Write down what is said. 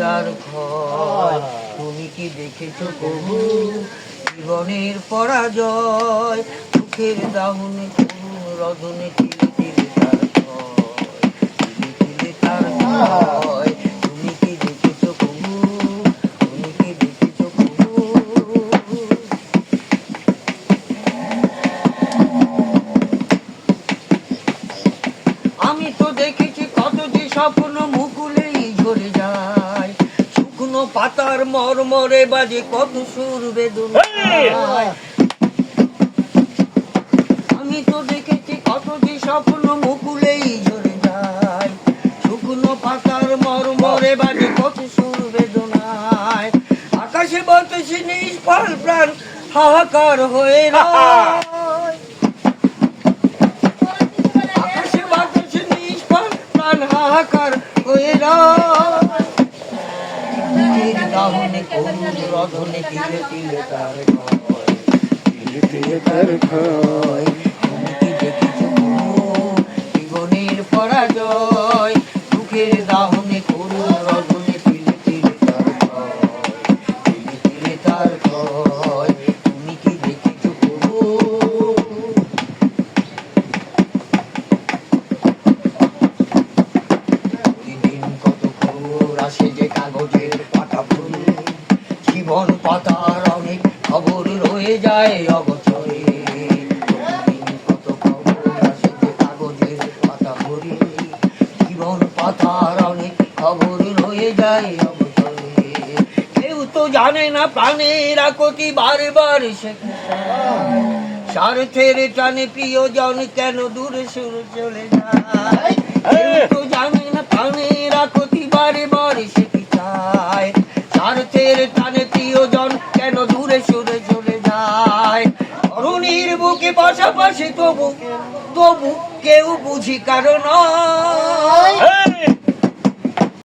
তার ক্ষয়। তুমি কি দেখেছো কবু জীবনের পরাজয়? চোখের দাহনে করুণ রজনে তিলে তিলে তার ক্ষয়, তিলে তিলে তার ক্ষয়। তুমি কি দেখেছো কবু? তুমি কি দেখেছো কবু? আমি তো দেখেছি কত যে স্বপ্ন মুকুলেই ঝরে যায়, শুকনো পাতার মরমরে বাজে কত সুর বেদনায়। আমি তো দেখেছি কত যে স্বপ্ন মুকুলেই ঝরে যায়, শুকনো পাতার মরমরে বাজে কত সুর বেদনায়। আকাশে বাতাসে নিষ্ফল প্রাণ হাহাকার হয়ে রয়, আকাশে বাতাসে নিষ্ফল প্রাণ হাহাকার হয়ে রয়। নিজের দাহনে করুণ রধনে তিলে তিলে তার ক্ষয়, তিলে তিলে তার ক্ষয়। তুমি কি দেখেছো কবু জীবনের পরাজয়? দুঃখের দাহনে করুণ রধনে তিলে তিলে তার ক্ষয়, তিলে তিলে তার ক্ষয়। তুমি কি দেখেছো কবু? প্রতিদিন কত খবর আসে যে কাগজের পাতা ভরে, জীবন পাতার অনেক খবর রয়ে যায় অগোচরে। প্রতিদিন কত খবর আসে যে কাগজের পাতা ভরে, জীবন পাতার অনেক খবর রয়ে যায় অগোচরে। কেউ তো জানে না প্রাণের আকতি বারবার সে স্বার্থের টানে প্রিয়জন কেন দূরে সরে চলে যায়। কেউ তো জানে না প্রাণের আকতি বারে বারে সে কি চায়, স্বার্থের টানে প্রিয়জন কেন দূরে সরে চলে যায়। ধরণীর বুকে পাশাপাশি তবু তবু কেউ বুঝি কারণ